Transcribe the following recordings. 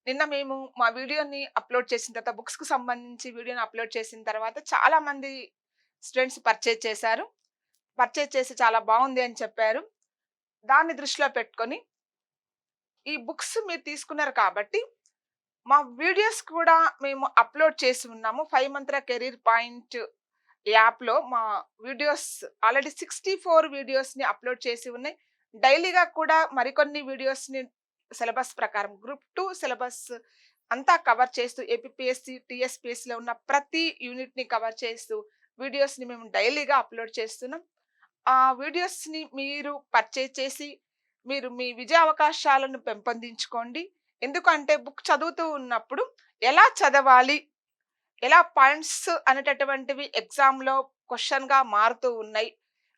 నిన్న మేము మా వీడియోని అప్‌లోడ్ చేసిన తర్వాత బుక్స్‌కి సంబంధించి వీడియోని అప్‌లోడ్ చేసిన తర్వాత చాలా మంది స్టూడెంట్స్ పర్చేజ్ చేశారు. పర్చేజ్ చేసి చాలా బావుంది అని చెప్పారు. దాన్ని దృష్టిలో పెట్టుకొని ఈ బుక్స్ మీరు తీసుకున్నారు కాబట్టి మా వీడియోస్ కూడా మేము అప్‌లోడ్ చేసి ఉన్నాము. 5 మంత్ర కెరీర్ పాయింట్ యాప్‌లో మా వీడియోస్ ఆల్రెడీ 64 వీడియోస్‌ని అప్‌లోడ్ చేసి ఉన్నాయి. డైలీగా కూడా మరికొన్ని వీడియోస్‌ని సిలబస్ ప్రకారం గ్రూప్ 2 సిలబస్ అంతా కవర్ చేస్తూ ఏపీపీఎస్‌సి, టీఎస్‌పీఎస్‌లో ఉన్న ప్రతి యూనిట్‌ని కవర్ చేస్తూ వీడియోస్‌ని మేము డైలీగా అప్‌లోడ్ చేస్తున్నాం. ఆ వీడియోస్‌ని మీరు పర్చేజ్ చేసి మీరు మీ విజయ అవకాశాలను పెంపొందించుకోండి. ఎందుకంటే బుక్ చదువుతూ ఉన్నప్పుడు ఎలా చదవాలి? ఎలా పాయింట్స్ అనేటటువంటివి ఎగ్జామ్‌లో క్వెషన్‌గా మారుతూ ఉన్నాయి.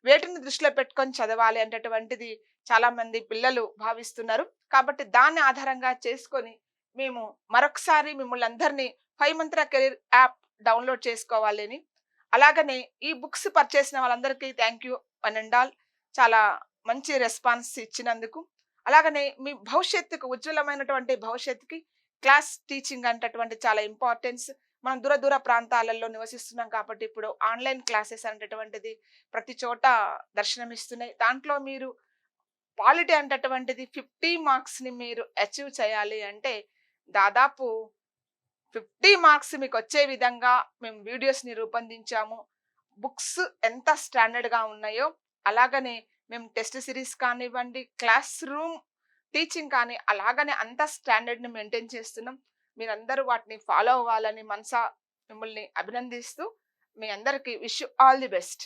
వేటిని దృష్టిలో పెట్టుకొని చదవాలి అనేటటువంటిది చాలామంది పిల్లలు భావిస్తున్నారు. కాబట్టి దాన్ని ఆధారంగా చేసుకొని మేము మరొకసారి మిమ్మల్నందరినీ 5 మంత్ర కెరీర్ యాప్ డౌన్‌లోడ్ చేసుకోవాలని, అలాగనే ఈ బుక్స్ పర్చేసిన వాళ్ళందరికీ thank you one and all. చాలా మంచి రెస్పాన్స్ ఇచ్చినందుకు. అలాగనే మీ భవిష్యత్తుకు ఉజ్వలమైనటువంటి భవిష్యత్తుకి క్లాస్ టీచింగ్ అనేటటువంటి చాలా ఇంపార్టెన్స్. మనం దూర దూర ప్రాంతాలలో నివసిస్తున్నాం కాబట్టి ఇప్పుడు ఆన్‌లైన్ క్లాసెస్ అనేటటువంటిది ప్రతి చోట దర్శనమిస్తున్నాయి. దాంట్లో మీరు పాలిటీ అనేటటువంటిది 50 మార్క్స్‌ని మీరు అచీవ్ చేయాలి అంటే దాదాపు 50 మార్క్స్ మీకొచ్చే విధంగా మేము వీడియోస్‌ని రూపొందించాము. బుక్స్ ఎంత స్టాండర్డ్‌గా ఉన్నాయో అలాగనే మేము టెస్ట్ సిరీస్ కానివ్వండి, క్లాస్ రూమ్ టీచింగ్ కానీ అలాగనే అంత స్టాండర్డ్‌ని మెయింటైన్ చేస్తున్నాం. మీరందరూ వాటిని ఫాలో అవ్వాలని మనసా మిమ్మల్ని అభినందిస్తూ మీ అందరికి wish you all the best.